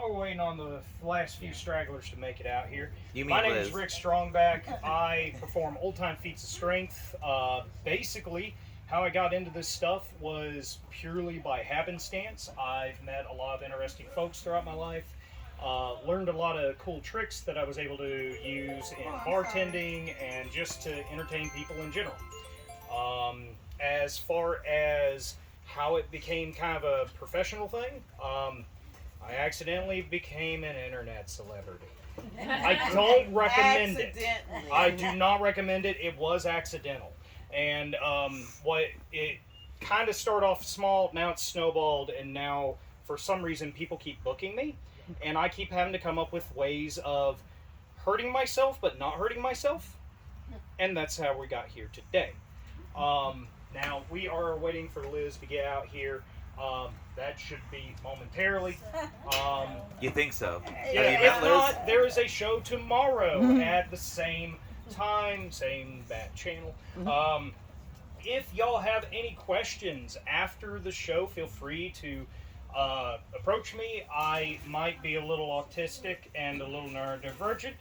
while we're waiting on the last few stragglers to make it out here, You mean my name Liz. is Rick StrongBack. I perform old-time feats of strength. Basically, how I got into this stuff was purely by happenstance. I've met a lot of interesting folks throughout my life. Learned a lot of cool tricks that I was able to use in bartending and just to entertain people in general. As far as how it became kind of a professional thing, I accidentally became an internet celebrity. I don't recommend it. I do not recommend it. It was accidental. And what it kind of started off small, now it's snowballed, and now for some reason people keep booking me, and I keep having to come up with ways of hurting myself but not hurting myself, and that's how we got here today. Now we are waiting for Liz to get out here. That should be momentarily. You think so? Yeah, Have you met if Liz? not, there is a show tomorrow at the same time, same bat channel. If y'all have any questions after the show, feel free to approach me. I might be a little autistic and a little neurodivergent,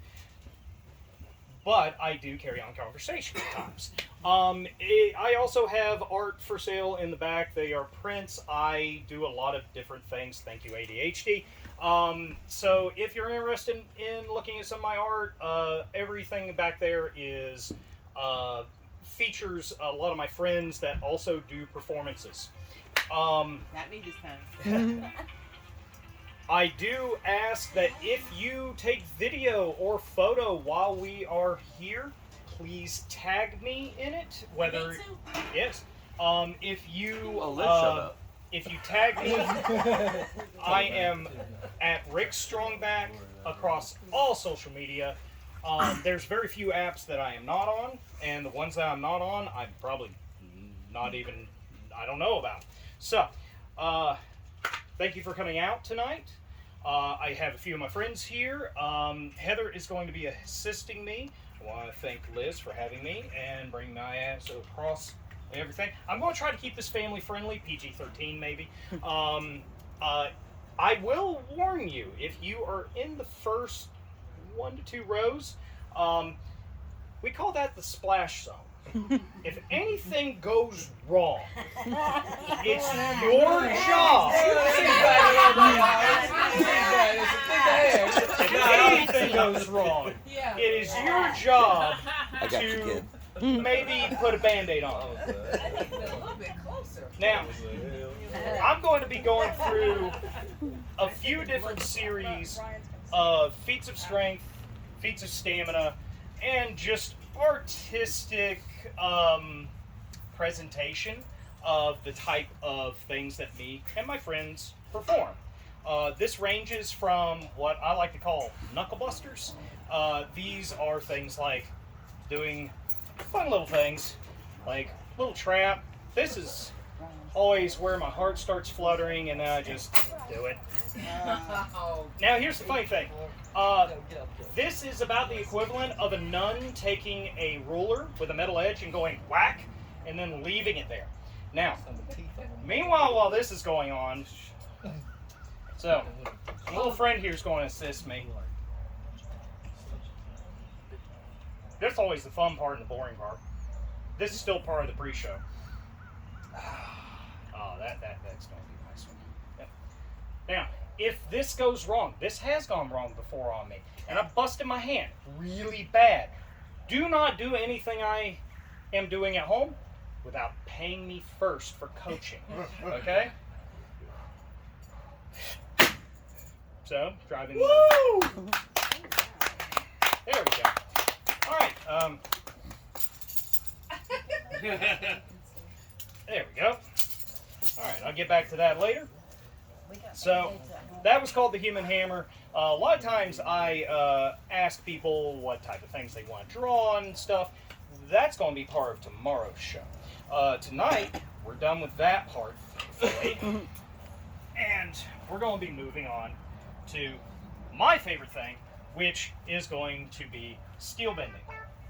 but I do carry on conversation at times. I also have art for sale in the back. They are prints. I do a lot of different things. Thank you, ADHD. So if you're interested in looking at some of my art, everything back there is features a lot of my friends that also do performances. Not me this time. I do ask that if you take video or photo while we are here, please tag me in it. Whether Me too. yes, if you Oh, Liz, shut up. if you tag me, I am at Rick StrongBack across all social media. There's very few apps that I am not on, and the ones that I'm not on, I'm probably not even, I don't know about. So, thank you for coming out tonight. I have a few of my friends here. Heather is going to be assisting me. I want to thank Liz for having me and bring my ass across everything. I'm going to try to keep this family friendly, PG-13 maybe. I will warn you, if you are in the first 1 to 2 rows, we call that the splash zone. If anything goes wrong, it's your job. If anything goes wrong, it is your job I got you, kid. to maybe put a Band-Aid on it. I need to be a little bit closer. Now, I'm going to be going through a few different series of feats of strength, feats of stamina, and just artistic presentation of the type of things that me and my friends perform. This ranges from what I like to call knuckle busters. These are things like doing fun little things, like little trap. This is always where my heart starts fluttering, and then I just do it. Now here's the funny thing. This is about the equivalent of a nun taking a ruler with a metal edge and going whack, and then leaving it there. Now, meanwhile, while this is going on, so a little friend here is going to assist me. That's always the fun part and the boring part. This is still part of the pre-show. Oh, that's going to be a nice one. Yep. Now, if this goes wrong, this has gone wrong before on me, and I've busted my hand really bad. Do not do anything I am doing at home without paying me first for coaching, okay? So, driving. Woo! There we go. All right. There we go. All right, I'll get back to that later. So, that was called the human hammer. A lot of times I ask people what type of things they want to draw and stuff. That's going to be part of tomorrow's show. Tonight, we're done with that part, thankfully. And we're going to be moving on to my favorite thing, which is going to be steel bending.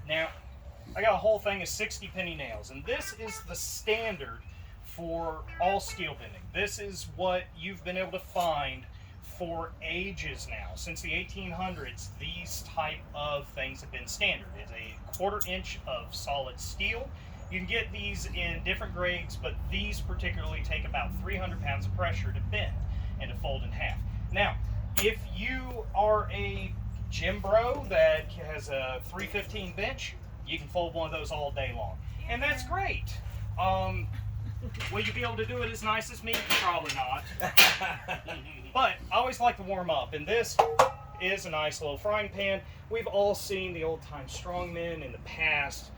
Now, I got a whole thing of 60 penny nails, and this is the standard for all steel bending. This is what you've been able to find for ages now. Since the 1800s, these type of things have been standard. It's a 1/4 inch of solid steel. You can get these in different grades, but these particularly take about 300 pounds of pressure to bend and to fold in half. Now, if you are a gym bro that has a 315 bench, you can fold one of those all day long. And that's great. Will you be able to do it as nice as me? Probably not. But I always like to warm up, and this is a nice little frying pan. We've all seen the old-time strongmen in the past.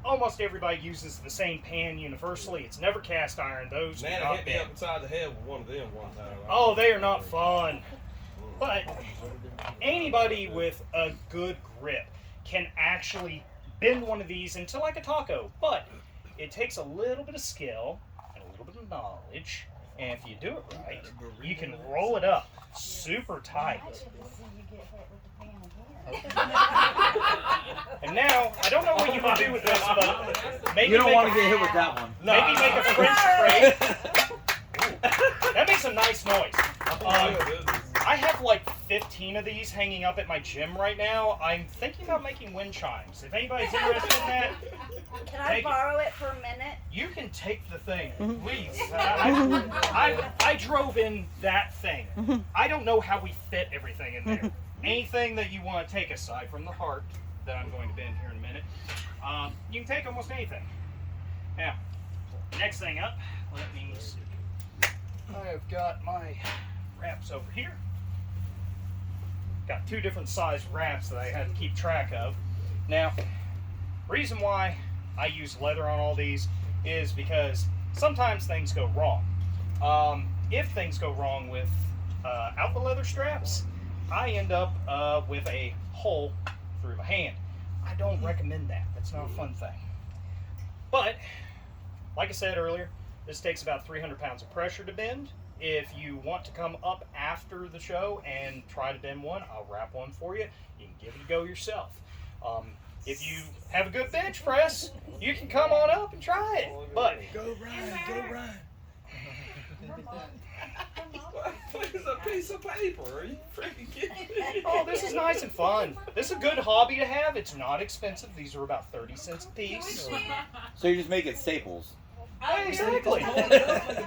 Almost everybody uses the same pan universally. It's never cast iron. Those Man, do I not hit me bend. up inside the head with one of them one time. Oh, they are not fun. But anybody with a good grip can actually bend one of these into like a taco. But it takes a little bit of skill and a little bit of knowledge. And if you do it right, you can roll it up super tight. And now, I don't know what you can do with this, but maybe You don't make want a- to get hit with that one. Maybe make a French fry. That makes a nice noise. I have like 15 of these hanging up at my gym right now. I'm thinking about making wind chimes. If anybody's interested in that, Can I borrow it for a minute? you can take the thing, please. I drove in that thing. I don't know how we fit everything in there. Anything that you want to take aside from the heart that I'm going to bend here in a minute, you can take almost anything. Now, next thing up, let me see. I've got my wraps over here. Got 2 different size wraps that I had to keep track of. Now, reason why I use leather on all these is because sometimes things go wrong. If things go wrong with out the leather straps, I end up with a hole through my hand. I don't recommend that. That's not a fun thing. But, like I said earlier, this takes about 300 pounds of pressure to bend. If you want to come up after the show and try to bend one, I'll wrap one for you. You can give it a go yourself. If you have a good bench press, you can come on up and try it. But Go Ryan, go Ryan. It's a piece of paper. Are you freaking kidding me? oh, this is nice and fun. This is a good hobby to have. It's not expensive. These are about 30 cents a piece. So you're just making staples. Exactly.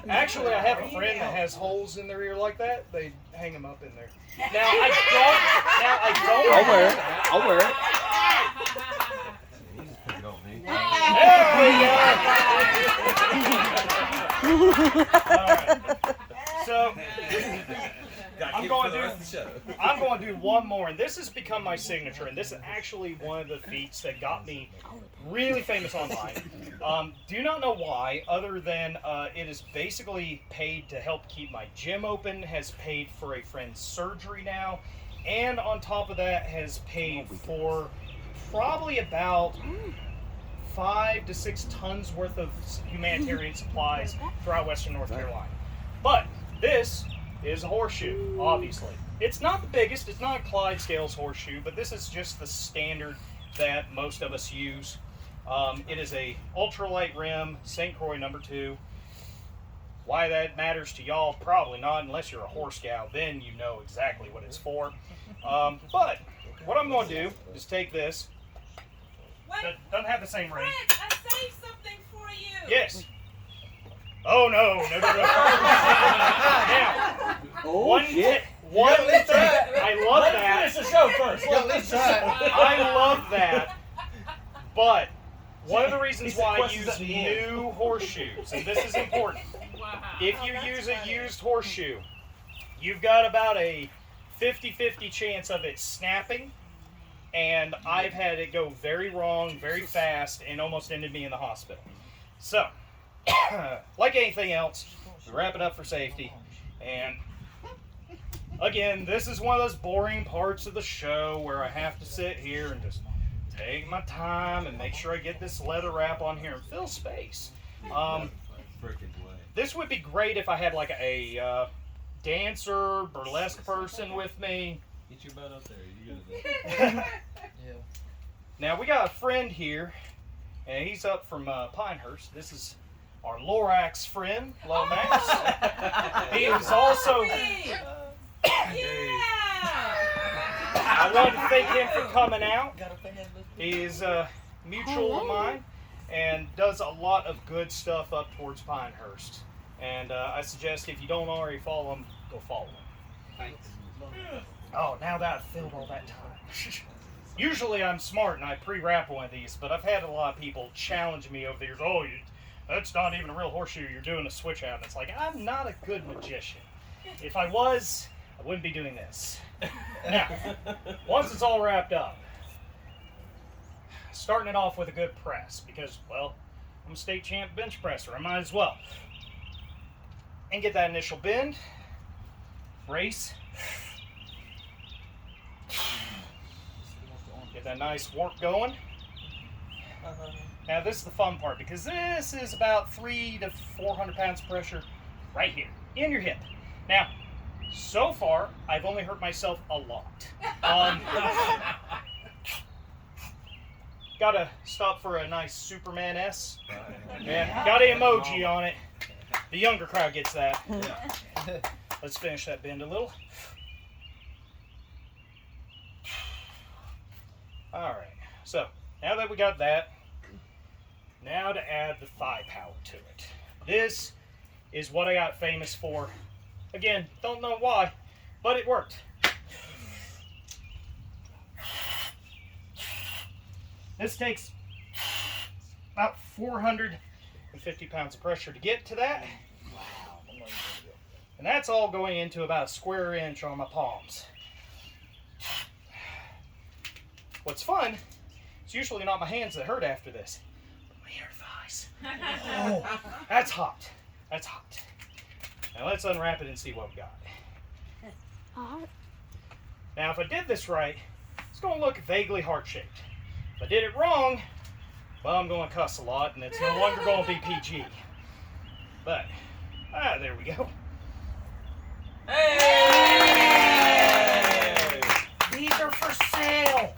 Actually, I have a friend that has holes in their ear like that. They hang them up in there. Now I don't. I'll wear it. I'll wear it. He's picking on me. There we go. All right. So I'm going to do one more, and this has become my signature, and this is actually one of the feats that got me really famous online. Do not know why, other than it is basically paid to help keep my gym open, has paid for a friend's surgery now, and on top of that has paid for probably about 5 to 6 tons worth of humanitarian supplies throughout Western North Carolina. But this is a horseshoe, obviously. It's not the biggest, it's not a Clydesdale's horseshoe, but this is just the standard that most of us use. It is a ultralight rim, St. Croix number 2. Why that matters to y'all, probably not, unless you're a horse gal, then you know exactly what it's for. But what I'm going to do is take this. That doesn't have the same ring. Fred, I saved something for you. Yes. Oh no. Now, Oh, one shit. thing. I love that. Finish the show first. I love that. But one of the reasons He said why I questions use at the end. new horseshoes, and this is important. Wow. If you use a used horseshoe, you've got about a 50-50 chance of it snapping. And I've had it go very wrong, very fast, and almost ended me in the hospital. So, like anything else, we wrap it up for safety. And again, this is one of those boring parts of the show where I have to sit here and just take my time and make sure I get this leather wrap on here and fill space. This would be great if I had like a dancer, burlesque person with me. Get your butt up there. You good at that. Now we got a friend here, and he's up from Pinehurst. This is our Lorax friend, Lomax. He is also I wanted to thank him for coming out. He is a mutual of mine and does a lot of good stuff up towards Pinehurst. And I suggest if you don't already follow him, go follow him. Thanks. Oh, now that I've filled all that time. Usually I'm smart and I pre-wrap one of these, but I've had a lot of people challenge me over the years. Oh, that's not even a real horseshoe. You're doing a switch out. And it's like, I'm not a good magician. If I was, I wouldn't be doing this. Now, once it's all wrapped up, starting it off with a good press because, well, I'm a state champ bench presser. I might as well. And get that initial bend, brace, get that nice work going. Now this is the fun part because this is about 300 to 400 pounds of pressure right here in your hip. Now, so far I've only hurt myself a lot. Gotta stop for a nice Superman S. Yeah, got an emoji on it. The younger crowd gets that. Let's finish that bend a little. Alright, so now that we got that, now to add the thigh power to it. This is what I got famous for. Again, don't know why, but it worked. This takes about 450 pounds of pressure to get to that. And that's all going into about a square inch on my palms. What's fun, it's usually not my hands that hurt after this, but my inner thighs. Oh, that's hot. That's hot. Now let's unwrap it and see what we got. Now if I did this right, it's going to look vaguely heart-shaped. If I did it wrong, well, I'm going to cuss a lot and it's no longer going to be PG. But, there we go. Hey! These are for sale.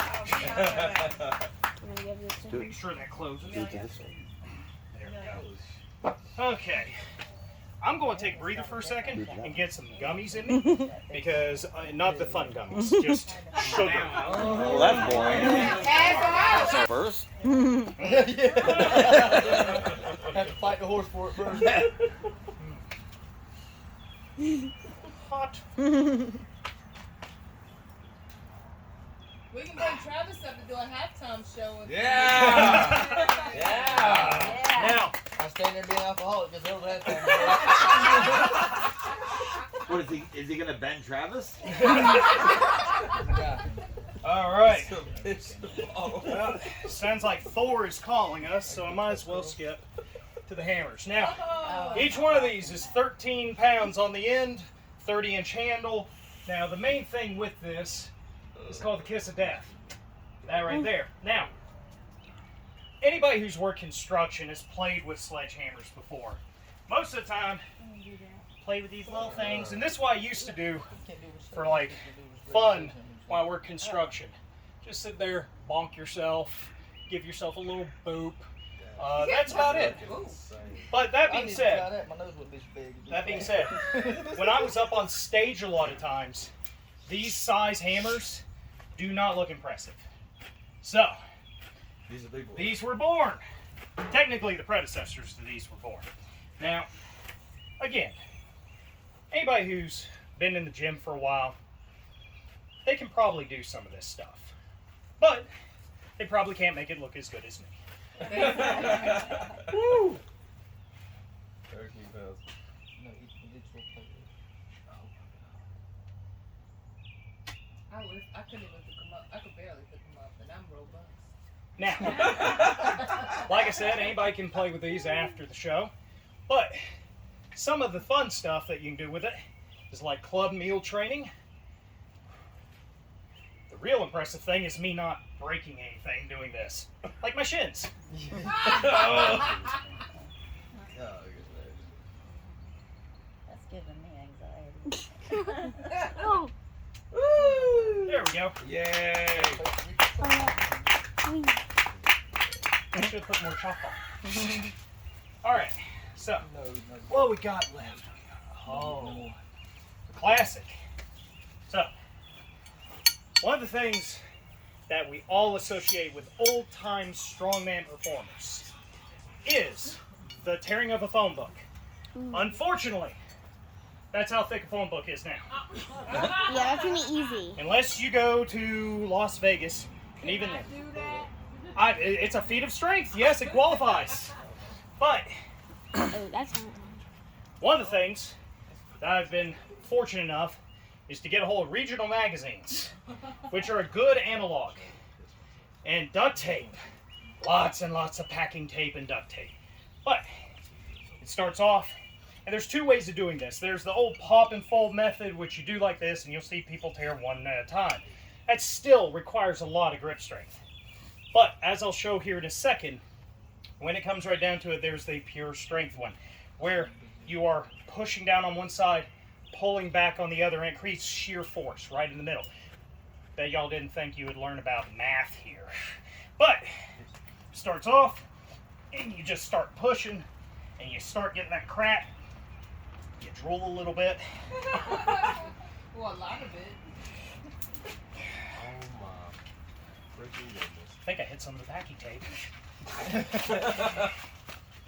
Do Make sure that closes. it to this one. There we go. Okay. I'm going to take a breather for a second and get some gummies in me because not the fun gummies, just sugar. Well, that's boring. First? Have to fight the horse for it first. Hot. We can bring Travis up to do a halftime show. Yeah! Yeah! Now, I stand there being alcoholic because over that time. What is he gonna bend Travis? Yeah. all right. Oh. Well, sounds like Thor is calling us, so I might as well skip to the hammers. Now, each one of these is 13 pounds on the end, 30-inch handle. Now, the main thing with this is called the kiss of death. That right there. Now, anybody who's worked construction has played with sledgehammers before. Most of the time, play with these little things, and this is what I used to do for like fun while I work construction. Just sit there, bonk yourself, give yourself a little boop. That's about it. But that being said, when I was up on stage a lot of times, these size hammers do not look impressive. So, these were born. Technically, the predecessors to these were born. Now, again, anybody who's been in the gym for a while, they can probably do some of this stuff. But they probably can't make it look as good as me. Woo! I couldn't even pick him up. I could barely pick him up, and I'm robust. Now, like I said, anybody can play with these after the show. But some of the fun stuff that you can do with it is like club meal training. The real impressive thing is me not breaking anything doing this. Like my shins. That's giving me anxiety. There we go. Yay! I should have put more chalk on. Alright, so what we got left? Oh, classic. So, One of the things that we all associate with old-time strongman performers is the tearing of a phone book. Unfortunately, that's how thick a phone book is now. Yeah, that's gonna be easy. Unless you go to Las Vegas, and even then, it's a feat of strength. Yes, it qualifies. But Oh, that's not one of the things that I've been fortunate enough is to get a hold of regional magazines, which are a good analog. And duct tape. Lots and lots of packing tape and duct tape. But it starts off, and there's two ways of doing this. There's the old pop and fold method, which you do like this, and you'll see people tear one at a time. That still requires a lot of grip strength. But as I'll show here in a second, when it comes right down to it, there's the pure strength one, where you are pushing down on one side, pulling back on the other, and it creates sheer force right in the middle. Bet y'all didn't think you would learn about math here. But it starts off, and you just start pushing, and you start getting that crack. You drool a little bit. Well, a lot of it. Oh my freaking goodness. I think I hit some of the packing tape.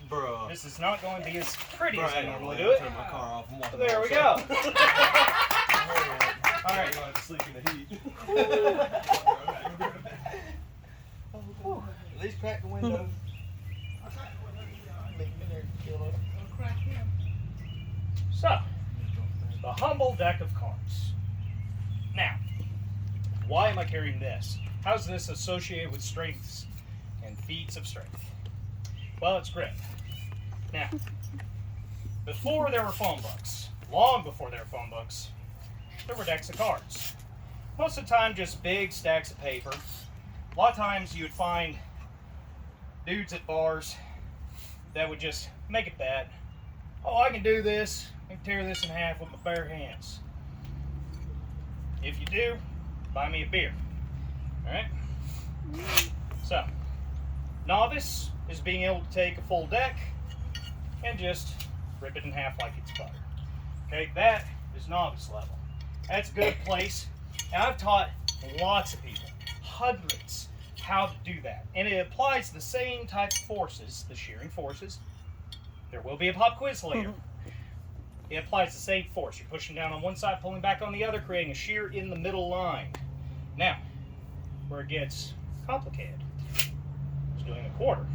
Bruh. This is not going to be as pretty as I Hang on, normally man. do it. Turn my car off. I'm walking There we outside. go. All right. You don't have to sleep in the heat. At least crack the window. Leave me there, kill it. Don't crack him. So, the humble deck of cards. Now, why am I carrying this? How is this associated with strengths and feats of strength? Well, it's grip. Now, before there were phone books, long before there were phone books, there were decks of cards. Most of the time, just big stacks of paper. A lot of times, you would find dudes at bars that would just make a bet. Oh, I can do this. I can tear this in half with my bare hands. If you do, buy me a beer. Alright? So, novice is being able to take a full deck and just rip it in half like it's butter. Okay, that is novice level. That's a good place. And I've taught lots of people, hundreds, how to do that. And it applies the same type of forces, the shearing forces. There will be a pop quiz later. It applies the same force. You're pushing down on one side, pulling back on the other, creating a shear in the middle line. Now, where it gets complicated is doing a quarter.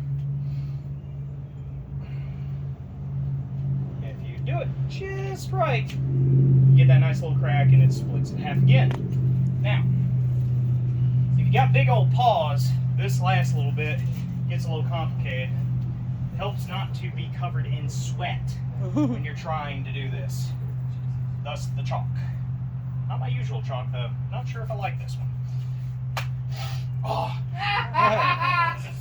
If you do it just right, you get that nice little crack and it splits in half again. Now, if you got big old paws, this last little bit gets a little complicated. Helps not to be covered in sweat when you're trying to do this. Thus the chalk. Not my usual chalk though. Not sure if I like this one. Oh,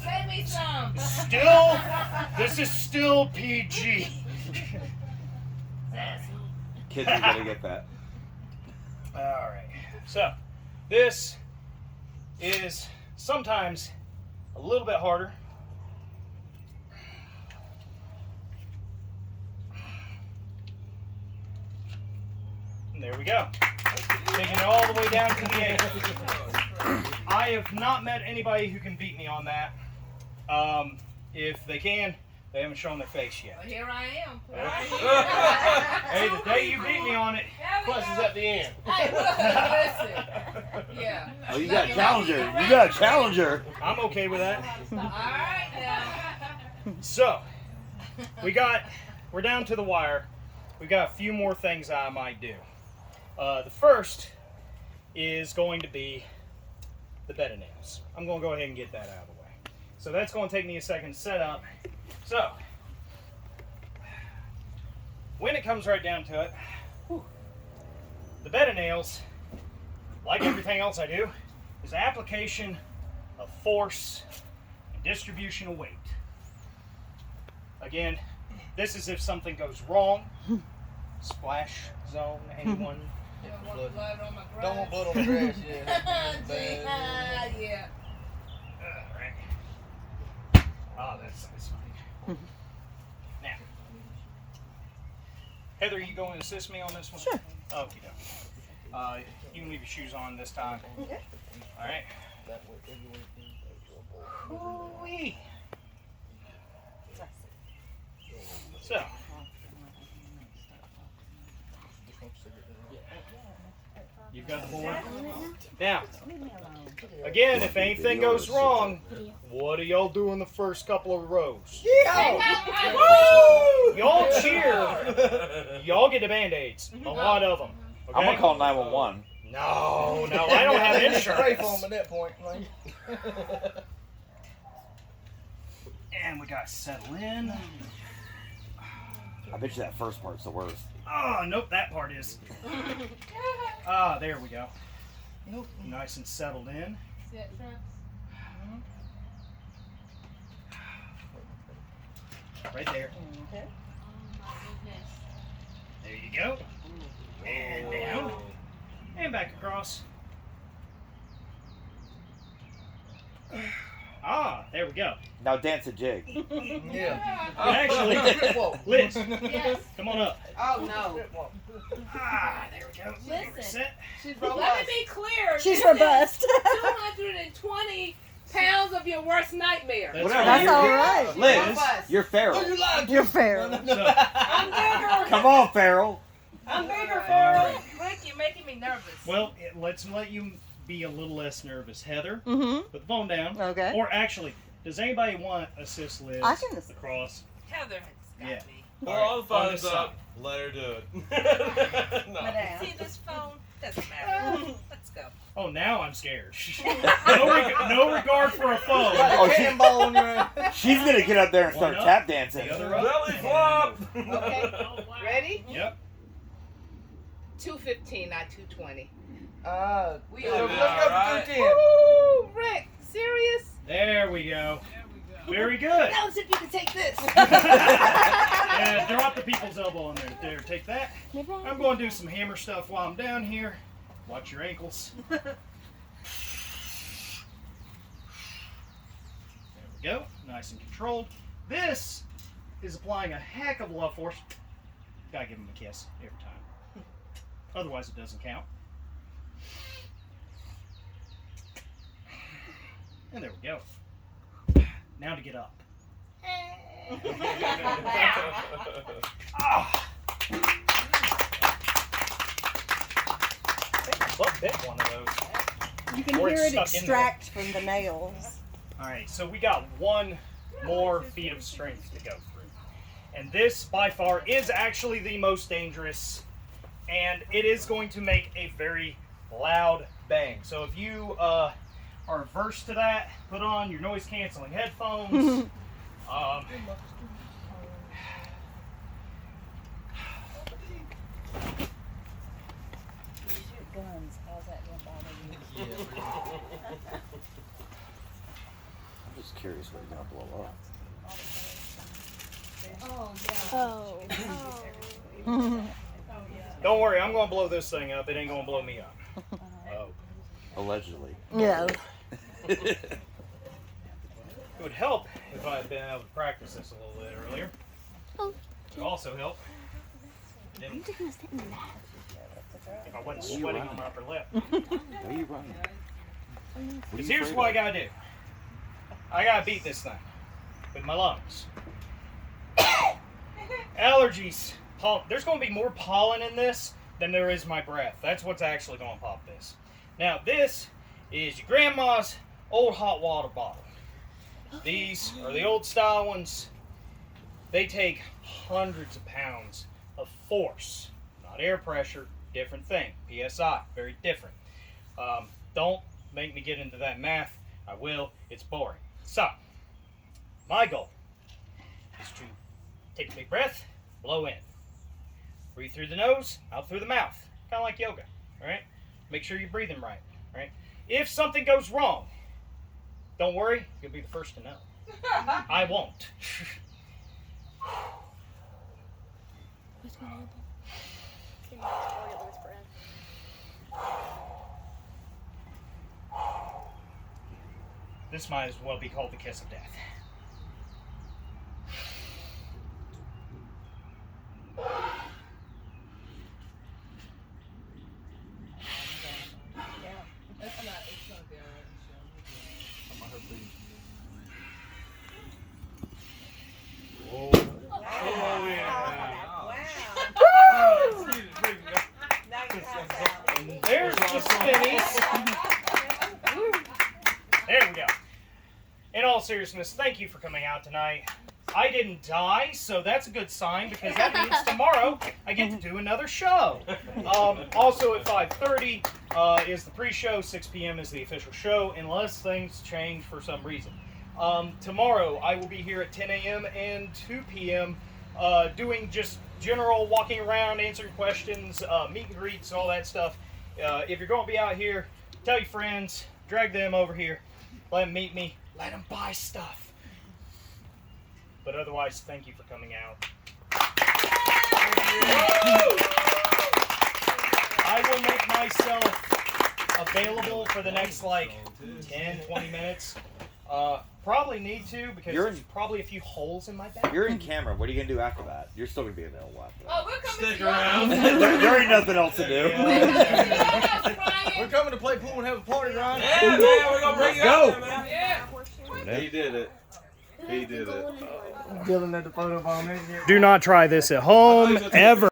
Save me some. still, this is still PG. Kids are gonna get that. Alright, so this is sometimes a little bit harder. And there we go. Taking it all the way down to the 8. I have not met anybody who can beat me on that. If they can, they haven't shown their face yet. Well, here I am. Hey, the day you beat me on it, Plus is at the end. Hey, listen. Yeah. Oh, you got a challenger. You got a challenger. I'm okay with that. All right now. So, we're down to the wire. We got a few more things I might do. The first is going to be the bed of nails. I'm going to go ahead and get that out of the way. So that's going to take me a second to set up. So, when it comes right down to it, the bed of nails, like everything else I do, is application of force and distribution of weight. Again, this is if something goes wrong. Splash zone, anyone? Don't want blood on my grass. Don't want blood on the grass, yeah. Yeah. Alright. Oh, that's funny. Now, Heather, are you going to assist me on this one? Sure. Okay. You can leave your shoes on this time. Okay. All right. Ooh-wee. So, you've got the board. Now, Leave me alone. again, if anything goes wrong, what do y'all do in the first couple of rows? Y'all cheer. Y'all get the Band-Aids. A lot of them. Okay? I'm gonna call 911. No, I don't have Pray for him insurance. at that point. Like. And we got to settle in. I bet you that first part's the worst. Oh, nope, that part is. There we go. Nope. Nice and settled in. See that, Travis? Right there. Okay. Oh my goodness. There you go. And down. And back across. There we go. Now dance a jig. Yeah. Actually, Whoa. Liz, Yes. come on up. Oh no. There we go. Listen. Reset. She's robust. Let me be clear. She's This is robust. 220 pounds of your worst nightmare. That's Whatever. That's you're- all right. Liz, Robust. you're feral. Oh, you lied. You're fair. No, no, no. So, I'm bigger. Come on, feral. I'm bigger, Farrell. Rick, you're making me nervous. well, let's let you be a little less nervous. Heather, Mm-hmm. put the phone down. Okay. Or actually, does anybody want assist Liz I can assist. across? Heather has got Yeah. me. Pull All right, all the on phones this up. Let her do it. No. Madame. See this phone? Doesn't matter. Let's go. Oh, now I'm scared. no regard for a phone. Got Oh, a she- cannonball on your ass. She's gonna get up there and start One up, tap dancing. The other up. Belly flop. Okay. Ready? Yep. 215, not 220. We We let's are go right. for 210. Woo! Rick, serious? There we go. Very good. Now see if you can take this. Yeah, drop the people's elbow on there. There, take that. Maybe I I'm going to do some hammer stuff while I'm down here. Watch your ankles. There we go. Nice and controlled. This is applying a heck of a lot of force. Gotta give him a kiss every time. Otherwise, it doesn't count. And there we go. Now to get up. Ah. Butt bit one of those. You can Or hear it's it stuck in extract from the nails. Alright, so we got one more feat of strength to go through. And this, by far, is actually the most dangerous. And it is going to make a very loud bang. So if you are averse to that, put on your noise-canceling headphones. You shoot guns. How's that going to bother you? I'm just curious what you're gonna blow up. Oh, yeah. Oh. Don't worry, I'm going to blow this thing up. It ain't going to blow me up. Oh. Allegedly. Yeah. It would help if I had been able to practice this a little bit earlier. Oh. It would also help I'm just gonna sit in that. if I wasn't Where you sweating on running? my upper lip. Where are you running? What are Because you here's afraid what I of? gotta do. I gotta beat this thing with my lungs. Allergies. There's gonna be more pollen in this than there is my breath. That's what's actually gonna pop this. Now this is your grandma's old hot water bottle. These are the old style ones. They take hundreds of pounds of force, not air pressure, different thing. PSI, very different. Don't make me get into that math. I will. It's boring. So, my goal is to take a big breath, blow in. Breathe through the nose, out through the mouth. Kind of like yoga, all right? Make sure you're breathing right, all right? If something goes wrong, don't worry, you'll be the first to know. I won't. What's gonna happen? It's gonna spoil his breath. This might as well be called the kiss of death. And there's the spinnies. There we go. In all seriousness, thank you for coming out tonight. I didn't die, so that's a good sign because that means tomorrow I get to do another show. Also at 5:30 is the pre-show, 6 p.m. is the official show, unless things change for some reason. Tomorrow I will be here at 10 a.m. and 2 p.m. Doing just general walking around, answering questions, meet and greets, all that stuff. If you're going to be out here, tell your friends, drag them over here, let them meet me, let them buy stuff. But otherwise, thank you for coming out. I will make myself available for the next like 10, 20 minutes. Probably need to because there's probably a few holes in my back. You're in camera. What are you gonna do after that? You're still gonna be available after that. Oh, we're coming Stick to around. there ain't nothing else to do. We're coming to play pool and have a party, Ryan. Yeah, man, we're gonna bring you Go. out there, man. Yeah. He did it. He did it. Dylan had the photo bomb in here. Do not try this at home ever.